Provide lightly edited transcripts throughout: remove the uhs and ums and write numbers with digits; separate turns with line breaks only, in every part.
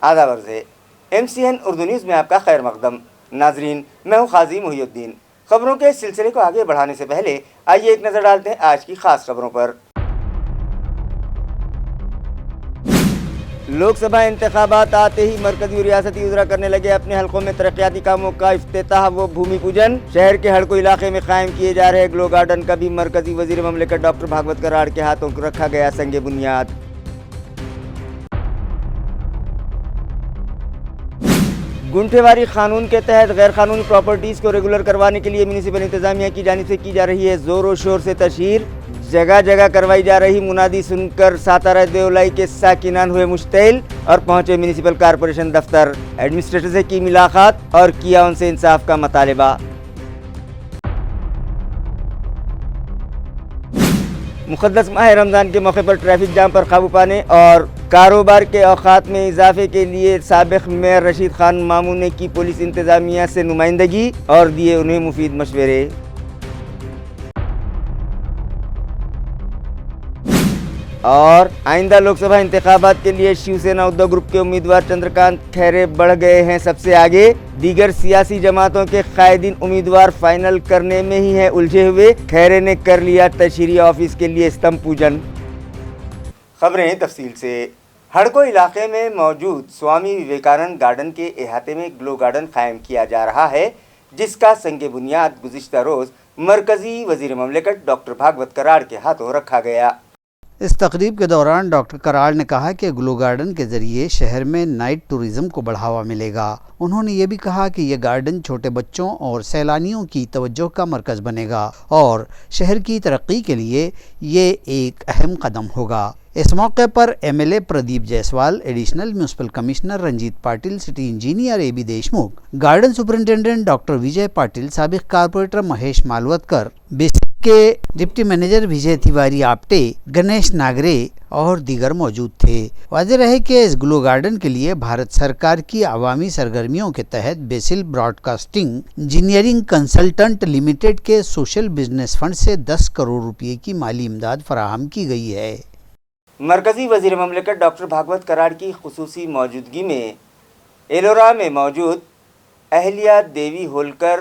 आदाब अर्ज़ है। MCN उर्दू न्यूज़ में आपका खैर मकदम। नाजरीन, मैं हूँ काजी मुहिउद्दीन। खबरों के सिलसिले को आगे बढ़ाने से पहले आइए एक नज़र डालते हैं आज की खास खबरों पर। लोकसभा इंतखाबात आते ही मरकजी और रियासती वज़रा करने लगे अपने हलकों में तरक्याती कामों का इफ्तिताह व भूमि पूजन। शहर के हड़को इलाके में कायम किए जा रहे ग्लो गार्डन का भी मरकजी वजीर ममलिकत डॉक्टर भागवत कराड़ के हाथों रखा गया संगे बुनियाद। गुंठेवारी कानून के तहत गैर कानूनी प्रॉपर्टीज़ को रेगुलर करवाने के लिए म्यूनिसिपल इंतजामिया की जानिब से की जा रही है ज़ोर शोर से तशहीर। जगह जगह करवाई जा रही मुनादी सुनकर सातारा देवलाई के साकिनान हुए मुश्तइल और पहुंचे म्यूनिसिपल कॉरपोरेशन दफ्तर। एडमिनिस्ट्रेटर से की मुलाकात और किया उनसे इंसाफ का मुतालबा। मुक़द्दस माह रमज़ान के मौके पर ट्रैफिक जाम पर काबू पाने और कारोबार के औकात में इजाफे के लिए साबिक़ मेयर रशीद खान मामू ने की पुलिस इंतज़ामिया से नुमाइंदगी और दिए उन्हें मुफीद मशवरे। और आइंदा लोकसभा इंतखाबात के लिए शिवसेना उद्धव ग्रुप के उम्मीदवार चंद्रकांत खैरे बढ़ गए हैं सबसे आगे। दीगर सियासी जमातों के कायदीन उम्मीदवार फाइनल करने में ही है उलझे हुए। खैरे ने कर लिया तशरीह ऑफिस के लिए स्तंभ पूजन। खबरें तफसील से। हड़को इलाके में मौजूद स्वामी विवेकानंद गार्डन के अहाते में ग्लो गार्डन कायम किया जा रहा है, जिसका संगे बुनियाद गुज़िश्ता रोज़ मरकजी वज़ीर ममलिकत डॉक्टर भागवत कराड़ के हाथों रखा गया।
इस तकरीब के दौरान डॉक्टर कराड़ ने कहा कि ग्लो गार्डन के जरिए शहर में नाइट टूरिज्म को बढ़ावा मिलेगा। उन्होंने ये भी कहा कि यह गार्डन छोटे बच्चों और सैलानियों की तवज्जो का मरकज़ बनेगा और शहर की तरक्की के लिए ये एक अहम कदम होगा। इस मौके पर MLA Pradeep Jaiswal, additional municipal commissioner Ranjit Patil, city engineer AB Deshmukh, garden superintendent doctor Vijay Patil, साबिक कारपोरेटर महेश मालवतकर, बेसिक के डिप्टी मैनेजर विजय तिवारी आपटे, गणेश नागरे और दीगर मौजूद थे। वाज़ेह रहे कि इस ग्लो गार्डन के लिए भारत सरकार की अवामी सरगर्मियों के तहत BECIL broadcasting engineering consultant limited के सोशल बिजनेस फंड से 10 करोड़ रुपये की माली इमदाद फराहम की गई है।
मरकजी वज़ीर ममलिकत डॉक्टर भागवत कराड़ की खुसूसी मौजूदगी में एलोरा में मौजूद अहल्या देवी होलकर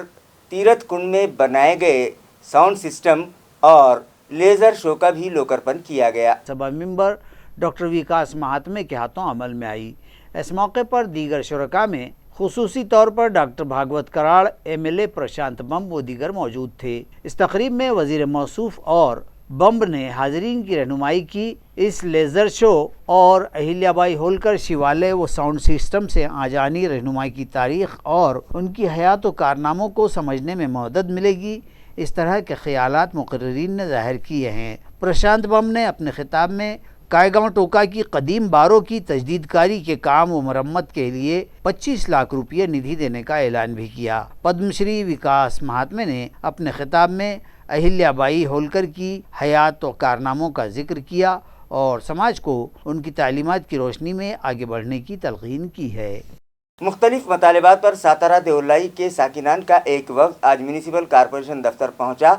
तीरथ कुंड में बनाए गए साउंड सिस्टम और लेज़र शो का भी लोकार्पण किया गया।
सभा मेंबर डॉक्टर विकास महात्मे के हाथों अमल में आई। इस मौके पर दीगर शुरका में खुसूसी तौर पर डॉक्टर भागवत कराड़, MLA प्रशांत बम व दीगर मौजूद थे। इस तकरीब में वज़ीर मौसूफ और बम्ब ने हाजरीन की रहनुमाई की। इस लेज़र शो और अहिल्याबाई होलकर शिवालय व साउंड सिस्टम से आजानी रहनुमाई की तारीख़ और उनकी हयात व कारनामों को समझने में मदद मिलेगी, इस तरह के ख़यालात मुक़र्रिरीन ने ज़ाहिर किए हैं। प्रशांत बम ने अपने खिताब में कायगांव टोका की कदीम बारों की तजदीदकारी के काम व मरम्मत के लिए 25 लाख रुपये निधि देने का ऐलान भी किया। पद्मश्री विकास महात्मे ने अपने खिताब में अहिल्याबाई होलकर की हयात व कारनामों का जिक्र किया और समाज को उनकी तालीमात की रोशनी में आगे बढ़ने की तलकीन की है।
मुख्तलिफ मतालिबात पर सातारा देवलाई के साकिनान का एक वक्त आज म्यूनिसिपल कॉरपोरेशन दफ्तर पहुंचा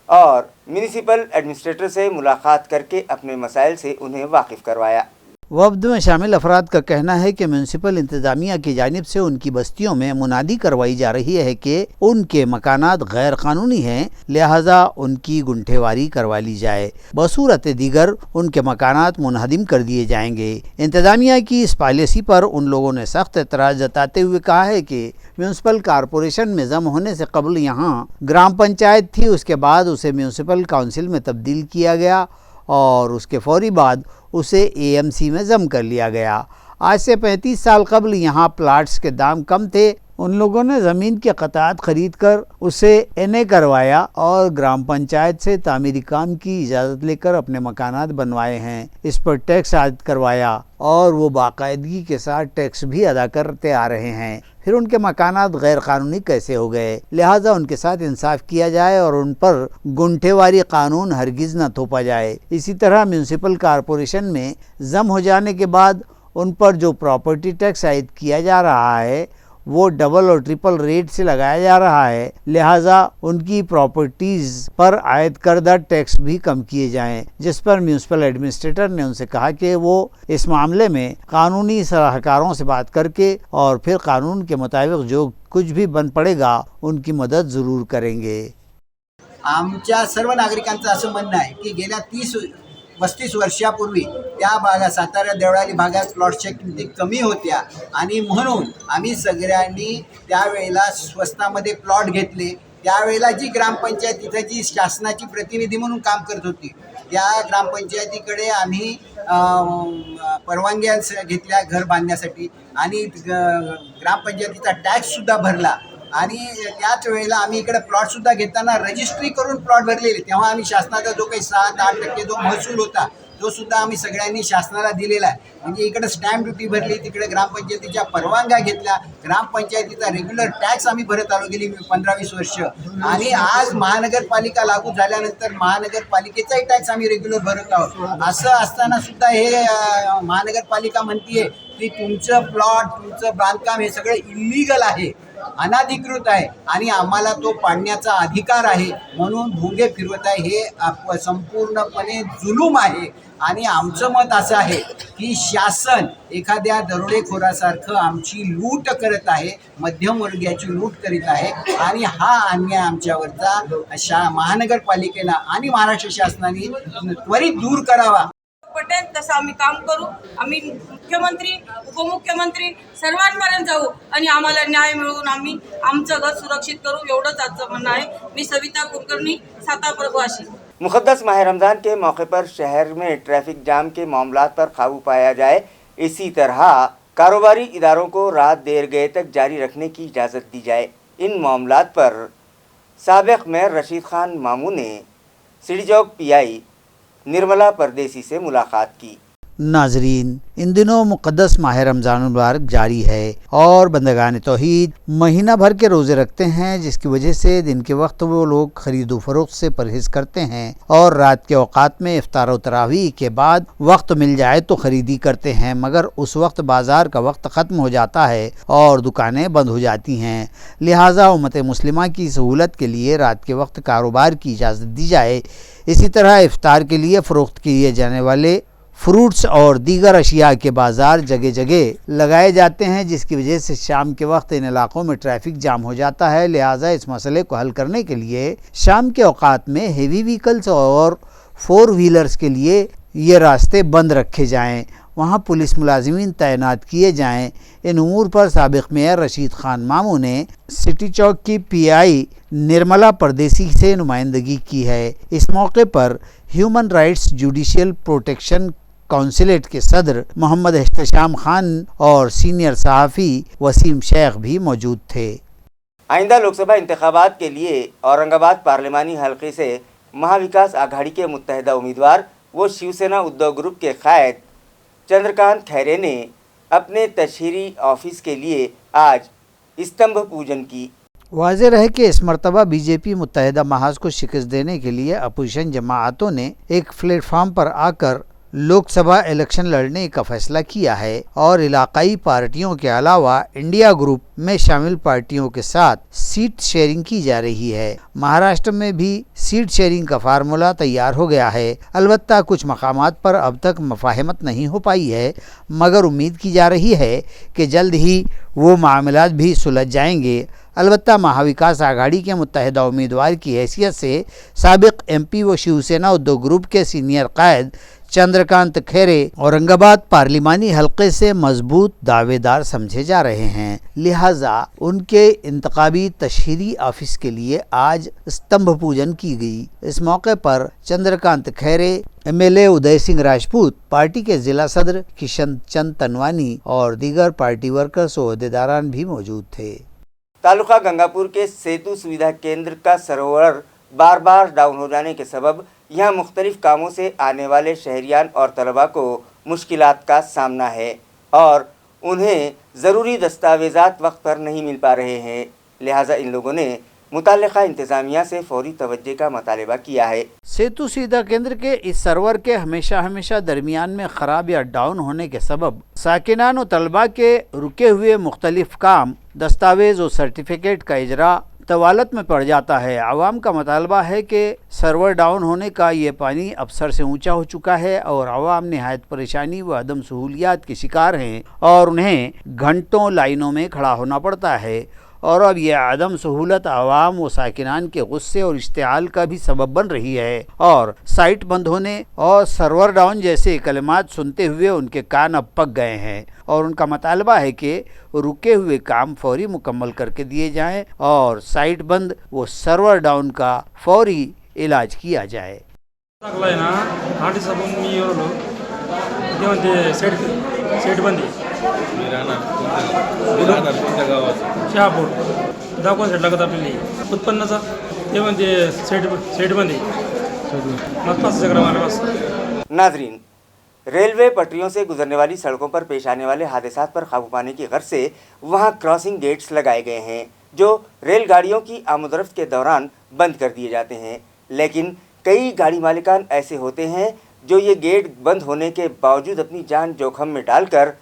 और म्यूनिसिपल एडमिनिस्ट्रेटर से मुलाकात करके अपने मसाइल से उन्हें वाकिफ़ करवाया।
वफ्द में शामिल अफराद का कहना है कि म्यूनसिपल इंतजामिया की जानिब से उनकी बस्तियों में मुनादी करवाई जा रही है कि उनके मकानात गैर कानूनी हैं, लिहाजा उनकी गुंठेवारी करवा ली जाए। बसूरत दीगर उनके मकानात मुनहदिम कर दिए जाएंगे। इंतजामिया की इस पॉलिसी पर उन लोगों ने सख्त एतराज़ जताते हुए कहा है कि म्यूनसिपल कॉरपोरेशन में जम होने से कबल यहाँ ग्राम पंचायत थी, उसके बाद उसे म्यूनसिपल काउंसिल में तब्दील किया गया और उसके फौरी बाद उसे AMC में जम कर लिया गया। आज से 35 साल कबल यहाँ प्लाट्स के दाम कम थे। उन लोगों ने ज़मीन के क़ताअत ख़रीद कर उसे NA करवाया और ग्राम पंचायत से तामीरी काम की इजाज़त लेकर अपने मकानात बनवाए हैं। इस पर टैक्स आयद करवाया और वो बाकायदगी के साथ टैक्स भी अदा करते आ रहे हैं। फिर उनके मकानात गैर कानूनी कैसे हो गए? लिहाजा उनके साथ इंसाफ किया जाए और उन पर गुंठेवारी कानून हरगिज़ न थोपा जाए। इसी तरह म्यूनसिपल कॉरपोरेशन में जम हो जाने के बाद उन पर जो प्रॉपर्टी टैक्स आयद किया जा रहा है वो डबल और ट्रिपल रेट से लगाया जा रहा है, लिहाजा उनकी प्रॉपर्टीज पर आयद करदा टैक्स भी कम किए जाएं, जिस पर म्यूनिसिपल एडमिनिस्ट्रेटर ने उनसे कहा कि वो इस मामले में कानूनी सलाहकारों से बात करके और फिर कानून के मुताबिक जो कुछ भी बन पड़ेगा उनकी मदद जरूर करेंगे।
आमच्या सर्व नागरिकांचं असं म्हणणं आहे की गेल्या 35 वर्षापूर्वी त्या भागात सातारा देवळाली भागात प्लॉटच्या किमती कमी होत्या आणि म्हणून आम्ही सगळ्यांनी त्यावेळेला स्वस्तामध्ये प्लॉट घेतले। त्यावेळेला जी ग्रामपंचायत इथं जी शासनाची प्रतिनिधी म्हणून काम करत होती त्या ग्रामपंचायतीकडे आम्ही परवानग्या घेतल्या घर बांधण्यासाठी आणि ग्रामपंचायतीचा टॅक्ससुद्धा भरला आणि त्याच वेळेला आम्ही इकडे प्लॉटसुद्धा घेताना रजिस्ट्री करून प्लॉट भरलेले। तेव्हा आम्ही शासनाचा जो काही 7-8% जो महसूल होता तो सुद्धा आम्ही सगळ्यांनी शासनाला दिलेला आहे। म्हणजे इकडे स्टॅम्प ड्युटी भरली, तिकडे ग्रामपंचायतीच्या परवानग्या घेतल्या, ग्रामपंचायतीचा रेग्युलर टॅक्स आम्ही भरत आलो गेली 15-20 वर्ष आणि आज महानगरपालिका लागू झाल्यानंतर महानगरपालिकेचाही टॅक्स आम्ही रेग्युलर भरत आहोत। असं असताना सुद्धा हे महानगरपालिका म्हणतीये की तुमचं प्लॉट तुमचं बांधकाम हे सगळं इल्लीगल आहे, अनाधिकृत आहे आणि आम्हाला तो पाडण्याचा अधिकार आहे म्हणून भोंगे फिरवत आहे। हे संपूर्णपणे जुलूम आहे आणि आमचं मत असं आहे की शासन एखाद्या दरोडेखोरासारखं आमची लूट करत आहे, मध्यमवर्गीयाची लूट करीत आहे आणि हा अन्याय आमच्यावरचा महानगरपालिकेनं आणि महाराष्ट्र शासनाने त्वरित दूर करावा।
पटेल तसं आम्ही काम करू। आम्ही मुख्यमंत्री उपमुख्यमंत्री सर्वांपर्यंत जाऊ आणि आम्हाला न्याय मिळवून आम्ही आमचं घर सुरक्षित करू, एवढंच आजचं म्हणणं आहे। मी सविता कुलकर्णी, सातारा प्रभासी।
मुक़द्दस माह रमज़ान के मौके पर शहर में ट्रैफिक जाम के मामलात पर काबू पाया जाए, इसी तरह कारोबारी इदारों को रात देर गए तक जारी रखने की इजाज़त दी जाए। इन मामलात पर साबिक़ मेयर रशीद खान मामू ने सिटी चौक PI निर्मला परदेसी से मुलाकात की।
नाजरीन, इन दिनों मुक़द्दस माह रमज़ान मुबारक जारी है और बंदगान तौहीद महीना भर के रोज़े रखते हैं, जिसकी वजह से दिन के वक्त वो लोग ख़रीदो फ़रोख्त से परहेज़ करते हैं और रात के औक़ात में इफ्तार और तरावीह के बाद वक्त मिल जाए तो ख़रीदी करते हैं, मगर उस वक्त बाज़ार का वक्त ख़त्म हो जाता है और दुकानें बंद हो जाती हैं। लिहाजा उम्मत मुस्लिमा की सहूलत के लिए रात के वक्त कारोबार की इजाज़त दी जाए। इसी तरह इफ्तार के लिए फ़रोख्त किए जाने वाले फ्रूट्स और दीगर अशिया के बाज़ार जगह जगह लगाए जाते हैं, जिसकी वजह से शाम के वक्त इन इलाक़ों में ट्रैफिक जाम हो जाता है। लिहाजा इस मसले को हल करने के लिए शाम के औक़ात में हेवी व्हीकल्स और 4 व्हीलर्स के लिए ये रास्ते बंद रखे जाएँ, वहाँ पुलिस मुलाजिमीन तैनात किए जाएँ। इन उमूर पर साबिक़ मेयर रशीद खान मामू ने सिटी चौक की PI निर्मला परदेसी से नुमाइंदगी की है। इस मौके पर human rights judicial protection consulate के सदर मोहम्मद एहतशाम खान और सीनियर सहाफ़ी वसीम शेख भी मौजूद थे।
आइंदा लोकसभा इंतखाबात के लिए औरंगाबाद पार्लिमानी हलके से महाविकास आघाड़ी के मुत्तहिदा उम्मीदवार व शिवसेना उद्धव ग्रुप के कायद चंद्रकांत खैरे ने अपने तशहीरी ऑफिस के लिए आज स्तंभ पूजन की।
वाज़ेह रहे कि इस मरतबा बीजेपी मुत्तहिदा महाज को शिकस्त देने के लिए अपोजिशन जमाअतों ने एक प्लेटफार्म पर आकर लोकसभा इलेक्शन लड़ने का फैसला किया है और इलाकाई पार्टियों के अलावा इंडिया ग्रुप में शामिल पार्टियों के साथ सीट शेयरिंग की जा रही है। महाराष्ट्र में भी सीट शेयरिंग का फार्मूला तैयार हो गया है। अलबत्ता कुछ मकामात पर अब तक मुफाहमत नहीं हो पाई है, मगर उम्मीद की जा रही है कि जल्द ही वो मामलात भी सुलझ जाएंगे। अलबत्ता महाविकास आघाड़ी के मुत्तहिदा उम्मीदवार की हैसियत से साबिक़ MP व शिवसेना उद्धव ग्रुप के सीनियर कायद चंद्रकांत खैरे औरंगाबाद पार्लिमानी हलके से मजबूत दावेदार समझे जा रहे हैं। लिहाजा उनके इंतखाबी तशहीरी ऑफिस के लिए आज स्तंभ पूजन की गई। इस मौके पर चंद्रकांत खैरे, MLA उदय सिंह राजपूत, पार्टी के जिला सदर किशन चंद तनवानी और दीगर पार्टी वर्कर्स व अहदेदारान भी मौजूद थे।
तालुका गंगापुर के सेतु सुविधा केंद्र का सर्वर बार बार डाउन हो जाने के सबब यहाँ मुख्तलिफ कामों से आने वाले शहरियान और तलबा को मुश्किलात का सामना है और उन्हें ज़रूरी दस्तावेज़ात वक्त पर नहीं मिल पा रहे हैं। लिहाजा इन लोगों ने मुताल्लिका इंतजामिया से फौरी तवज्जो का मुतालबा किया है।
सेतु सीधा केंद्र के इस सर्वर के हमेशा दरमियान में ख़राब या डाउन होने के सबब साकिनान और तलबा के रुके हुए मुख्तलिफ काम, दस्तावेज़ और सर्टिफिकेट का इजरा तवालत में पड़ जाता है। आवाम का मुतालबा है कि सर्वर डाउन होने का ये पानी अब सर से ऊंचा हो चुका है और आवाम नहायत परेशानी व अदम सहूलियात के शिकार हैं और उन्हें घंटों लाइनों में खड़ा होना पड़ता है। और अब यह अदम सहूलत आवाम व साकिनान के गुस्से और इश्तिआल का भी सबब बन रही है और साइट बंद होने और सर्वर डाउन जैसे कलिमात सुनते हुए उनके कान अब पक गए हैं और उनका मुतालबा है कि रुके हुए काम फौरी मुकम्मल करके दिए जाएं और साइट बंद व सर्वर डाउन का फौरी इलाज किया जाए।
सेट बंदी शहापूर दाखवा सेट लागत आपल्याला उत्पन्नाचा ते म्हणजे सेट बंदी मग 5,000 हमारे पास।
नाजरीन, रेलवे पटरियों से गुजरने वाली सड़कों पर पेश आने वाले हादसात पर काबू पाने की गर्ज से वहां क्रॉसिंग गेट्स लगाए गए हैं जो रेलगाड़ियों की आमदरफ्त के दौरान बंद कर दिए जाते हैं। लेकिन कई गाड़ी मालिकान ऐसे होते हैं जो ये गेट बंद होने के बावजूद अपनी जान जोखम में डालकर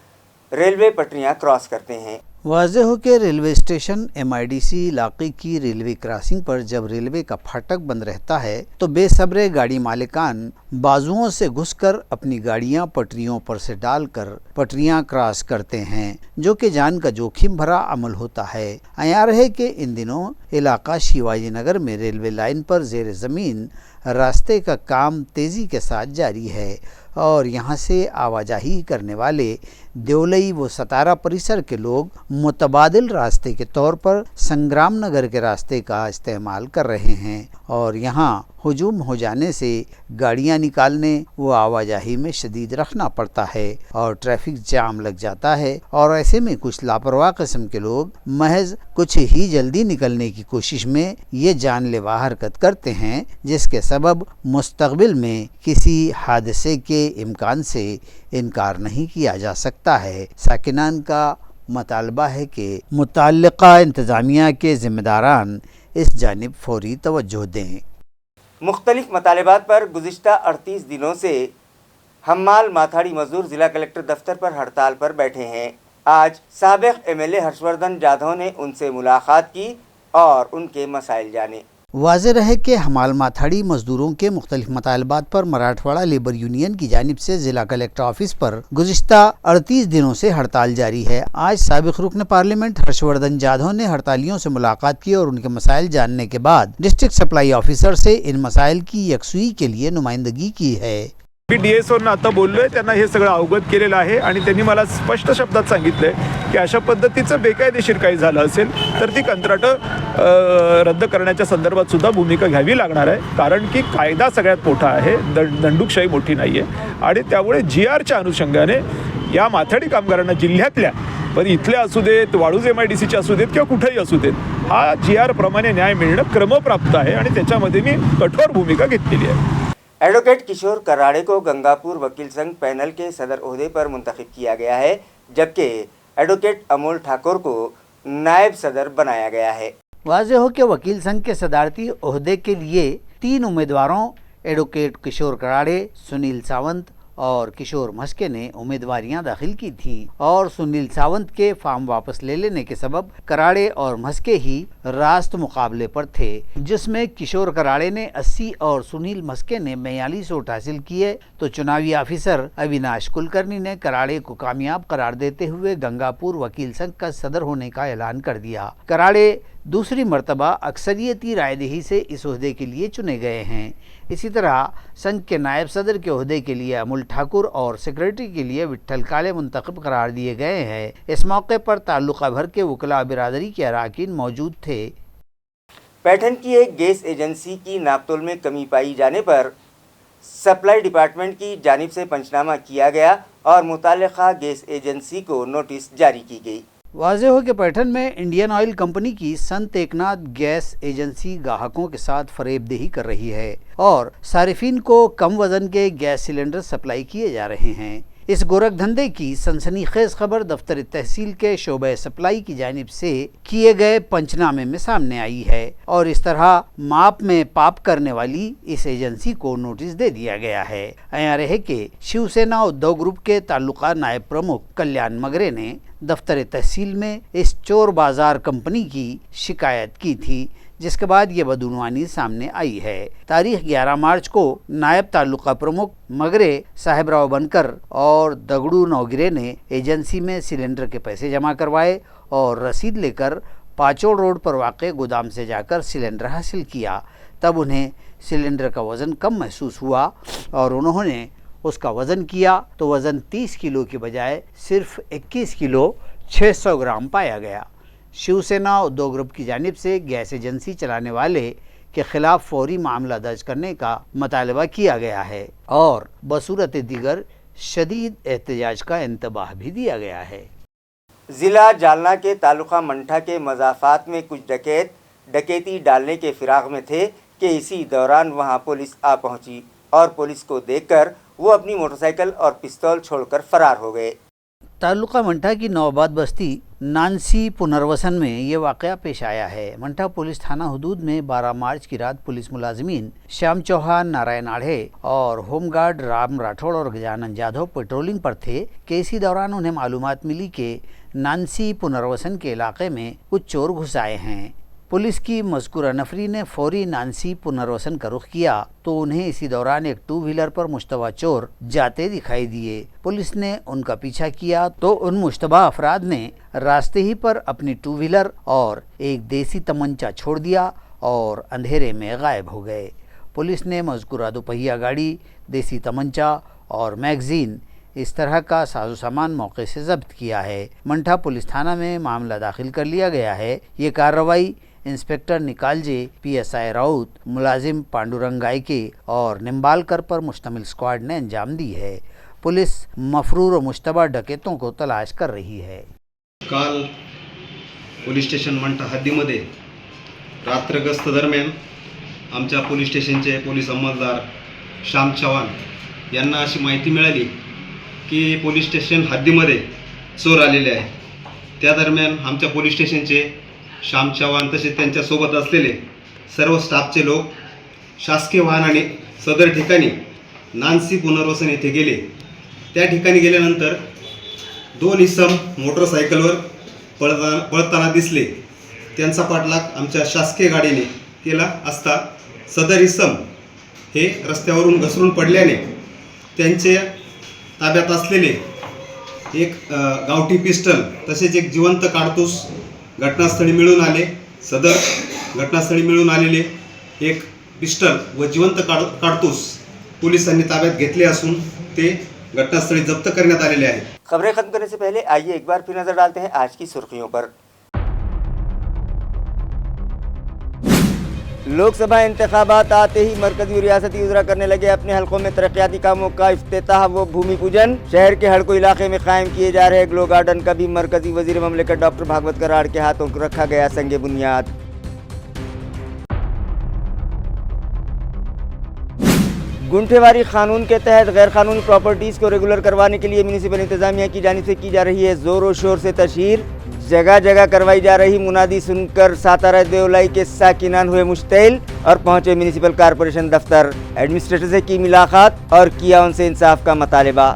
रेलवे पटरियां क्रॉस करते हैं।
वाज़ेह हो कि रेलवे स्टेशन MIDC इलाके की रेलवे क्रॉसिंग पर जब रेलवे का फाटक बंद रहता है तो बेसब्रे गाड़ी मालिकान बाजुओं से घुसकर अपनी गाड़ियां पटरियों पर से डालकर पटरियां क्रॉस करते हैं जो कि जान का जोखिम भरा अमल होता है। अयार है कि इन दिनों इलाका शिवाजी नगर में रेलवे लाइन पर ज़ेर ज़मीन रास्ते का काम तेज़ी के साथ जारी है और यहाँ से आवाजाही करने वाले देवलई व सतारा परिसर के लोग मुतबादिल रास्ते के तौर पर संग्राम नगर के रास्ते का इस्तेमाल कर रहे हैं और यहाँ हुजूम हो जाने से गाड़ियाँ निकालने व आवाजाही में शदीद रखना पड़ता है और ट्रैफिक जाम लग जाता है और ऐसे में कुछ लापरवाह किस्म के लोग महज कुछ ही जल्दी निकलने की कोशिश में ये जानलेवा हरकत करते हैं जिसके सबब मुस्तकबिल में किसी हादसे के इम्कान से इनकार नहीं किया जा सकता है। साकिनान का मुतालबा है कि मुताल्लिका इंतज़ामिया के ज़िम्मेदारान इस जानिब फौरी तवज्जो दें।
मुख्तलिफ मतालबात पर गुज़िश्ता 38 दिनों से हम्माल माथाड़ी मजदूर ज़िला कलेक्टर दफ्तर पर हड़ताल पर बैठे हैं। आज साबिक़ MLA हर्षवर्धन जाधव ने उनसे मुलाकात की और उनके मसाइल जाने।
वाज़ेह रहे कि हमाल माथाड़ी मजदूरों के मुख्तलिफ मतालबात पर मराठवाड़ा लेबर यूनियन की जानिब से ज़िला कलेक्टर ऑफिस पर गुज़िश्ता 38 दिनों से हड़ताल जारी है। आज साबिक़ रुकन पार्लियामेंट हर्षवर्धन जाधव ने हड़तालियों से मुलाकात की और उनके मसाइल जानने के बाद डिस्ट्रिक्ट सप्लाई ऑफिसर से इन मसाइल की यकसुई के लिए नुमाइंदगी की है।
मी DSOंना आता बोललोय, त्यांना हे सगळं अवगत केलेलं आहे आणि त्यांनी मला स्पष्ट शब्दात सांगितलंय की अशा पद्धतीचं बेकायदेशीर काही झालं असेल तर ती कंत्राटं रद्द करण्याच्या संदर्भात सुद्धा भूमिका घ्यावी लागणार आहे, कारण की कायदा सगळ्यात मोठा आहे, दंडुकशाही मोठी नाही आहे आणि त्यामुळे GRच्या अनुषंगाने या माथाडी कामगारांना जिल्ह्यातल्या पण इथल्या असू देत, वाळूज MIDCचे असू देत किंवा कुठेही असू देत, हा GR प्रमाणे न्याय मिळणं क्रमप्राप्त आहे आणि त्याच्यामध्ये मी कठोर भूमिका घेतलेली आहे।
एडवोकेट किशोर कराड़े को गंगापुर वकील संघ पैनल के सदर ओहदे पर मुंतखब किया गया है जबकि एडवोकेट अमोल ठाकुर को नायब सदर बनाया गया है।
वाज़ेह हो कि वकील संघ के सदारती ओहदे के लिए 3 उम्मीदवारों एडवोकेट किशोर कराड़े, सुनील सावंत और किशोर मस्के ने उम्मीदवारियां दाखिल की थी और सुनील सावंत के फार्म वापस ले लेने के सबब कराड़े और मस्के ही रास्त मुकाबले पर थे, जिसमें किशोर कराड़े ने 80 और सुनील मस्के ने 42 वोट हासिल किए तो चुनावी ऑफिसर अविनाश कुलकर्णी ने कराड़े को कामयाब करार देते हुए गंगापुर वकील संघ का सदर होने का ऐलान कर दिया। कराड़े दूसरी मर्तबा अक्सरियती रायदही से इस ओहदे के लिए चुने गए हैं। इसी तरह संघ के नायब सदर के ओहदे के लिए अमोल ठाकुर और सेक्रेटरी के लिए विट्ठल काले मुंतखब करार दिए गए हैं। इस मौके पर ताल्लुका भर के वकला बिरादरी के अराकीन मौजूद थे।
पैठन की एक गैस एजेंसी की नापतोल में कमी पाई जाने पर सप्लाई डिपार्टमेंट की जानिब से पंचनामा किया गया और मुताल्लिका गैस एजेंसी को नोटिस जारी की गई।
वाज़ेह हो कि पैठन में इंडियन ऑयल कंपनी की संत एकनाथ गैस एजेंसी ग्राहकों के साथ फरेबदेही कर रही है और सारिफिन को कम वजन के गैस सिलेंडर सप्लाई किए जा रहे हैं। इस गोरख धंधे की सनसनीखेज खबर दफ्तर तहसील के शोबे सप्लाई की जानिब से किए गए पंचनामे में सामने आई है और इस तरह माप में पाप करने वाली इस एजेंसी को नोटिस दे दिया गया है। यहाँ रहे कि शिवसेना उद्धव ग्रुप के ताल्लुका नायब प्रमुख कल्याण मगरे ने दफ्तर तहसील में इस चोर बाजार कंपनी की शिकायत की थी, जिसके बाद ये बदउनवानी सामने आई है। तारीख 11 मार्च को नायब तालुका प्रमुख मगरे साहेबराव बनकर और दगड़ू नौगिरे ने एजेंसी में सिलेंडर के पैसे जमा करवाए और रसीद लेकर पाचोड़ रोड पर वाक़े गोदाम से जाकर सिलेंडर हासिल किया। तब उन्हें सिलेंडर का वज़न कम महसूस हुआ और उन्होंने उसका वज़न किया तो वज़न 30 किलो के बजाय सिर्फ 21 किलो 600 ग्राम पाया गया। शिवसेना उद्धव ग्रुप की जानिब से गैस एजेंसी चलाने वाले के खिलाफ फौरी मामला दर्ज करने का मुतालबा किया गया है और बसूरत दीगर शदीद एहतजाज का इंतबाह भी दिया गया है।
ज़िला जालना के तालुका मंठा के मज़ाफ़ात में कुछ डकैत डकैती डालने के फिराक में थे कि इसी दौरान वहां पुलिस आ पहुंची और पुलिस को देखकर वो अपनी मोटरसाइकिल और पिस्तौल छोड़कर फरार हो गए।
तालुका मंठा की नौबाद बस्ती नानसी पुनर्वसन में ये वाक़या पेश आया है। मंठा पुलिस थाना हदूद में 12 मार्च की रात पुलिस मुलाजिमीन श्याम चौहान, नारायण आढ़े और होमगार्ड राम राठौड़ और गजानन जाधव पेट्रोलिंग पर थे कि इसी दौरान उन्हें मालूमात मिली कि नानसी पुनर्वसन के इलाके में कुछ चोर घुस आए हैं। पुलिस की मज़कूरा नफरी ने फौरी नानसी पुनर्वसन का रुख किया तो उन्हें इसी दौरान एक 2 व्हीलर पर मुश्तबा चोर जाते दिखाई दिए। पुलिस ने उनका पीछा किया तो उन मुश्तबा अफराद ने रास्ते ही पर अपनी 2 व्हीलर और एक देसी तमंचा छोड़ दिया और अंधेरे में गायब हो गए। पुलिस ने मज़कूरा दोपहिया गाड़ी, देसी तमंचा और मैगज़ीन इस तरह का साजो सामान मौके से जब्त किया है। मंठा पुलिस थाना में मामला दाखिल कर लिया गया है। ये कार्रवाई इंस्पेक्टर निकालजे, PSI राउत, मुलाजिम पांडुरंग गायके और निम्बालकर पर मुश्तमिल स्क्वाड ने अंजाम दी है। पुलिस मफरूर और मुश्तबा डकैतों को तलाश कर रही है।
काल पोलीस स्टेशन मंठा हद्दीमध्ये रात्र गस्त दरम्यान आमच्या पोलीस स्टेशनचे पोलीस अंमलदार श्याम चव्हाण यांना अशी माहिती मिळाली की पोलीस स्टेशन हद्दीमध्ये चोर आलेले आहे। त्या दरम्यान आमच्या पोलीस स्टेशनचे श्याम चव्हाण तसेच त्यांच्यासोबत असलेले सर्व स्टाफचे लोक शासकीय वाहनाने सदर ठिकाणी नानसी पुनर्वसन येथे गेले। त्या ठिकाणी गेल्यानंतर 2 इसम मोटरसायकलवर पळताना दिसले। त्यांचा पाठलाग आमच्या शासकीय गाडीने केला असता सदर इसम हे रस्त्यावरून घसरून पडल्याने त्यांचे ताब्यात असलेले एक गावठी पिस्टल तसेच एक जिवंत कारतूस घटनास्थळी मिळून आले। सदर घटनास्थळी मिळून आलेले एक पिस्टल व जिवंत कारतूस पोलिसांनी ताब्यात घेतले असून ते घटनास्थळी जप्त करण्यात आलेले आहेत।
खबरें खत्म करने से पहले आइए एक बार फिर नजर डालते हैं आज की सुर्खियों पर। लोकसभा इंतखाबात आते ही मरकजी और रियासती उजरा करने लगे अपने हलकों में तरक्याती कामों का इफ्तिताह व भूमि पूजन। शहर के हड़को इलाके में कायम किए जा रहे ग्लो गार्डन का भी मरकजी वजीर ममलिकत डॉक्टर भागवत कराड़ के हाथों रखा गया संगे बुनियाद। गुंठेवारी कानून के तहत गैर कानूनी प्रॉपर्टीज को रेगुलर करवाने के लिए म्यूनिसिपल इंतजामिया की जानिब से की जा रही है जोरों शोर से तशहीर। जगह जगह करवाई जा रही मुनादी सुनकर सातारा देवलाई के साकिनान हुए मुश्तइल और पहुंचे म्यूनिसिपल कारपोरेशन दफ्तर। एडमिनिस्ट्रेटर से की मुलाकात और किया उनसे इंसाफ का मुतालबा।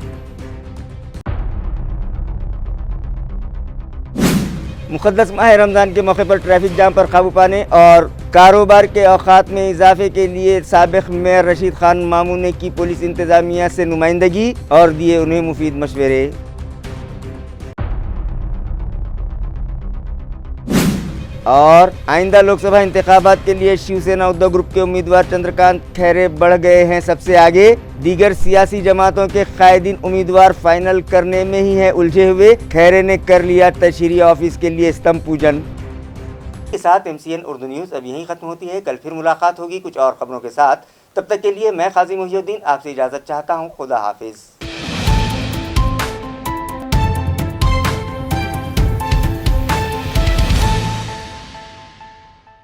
मुक़द्दस माह रमज़ान के मौके पर ट्रैफिक जाम पर काबू पाने और कारोबार के औकात में इजाफे के लिए साबिक़ मेयर रशीद खान मामू ने की पुलिस इंतजामिया से नुमाइंदगी और दिए उन्हें मुफीद मशवरे। और आइंदा लोकसभा इंतखाबात के लिए शिवसेना उद्धव ग्रुप के उम्मीदवार चंद्रकांत खैरे बढ़ गए हैं सबसे आगे। दीगर सियासी जमातों के कायदीन उम्मीदवार फाइनल करने में ही है उलझे हुए। खैरे ने कर लिया तशरीह ऑफिस के लिए स्तंभ पूजन। के साथ MCN उर्दू न्यूज़ अब यहीं ख़त्म होती है। कल फिर मुलाकात होगी कुछ और खबरों के साथ। तब तक के लिए मैं काजी मुहिउद्दीन आपसे इजाज़त चाहता हूँ। खुदा हाफिज़।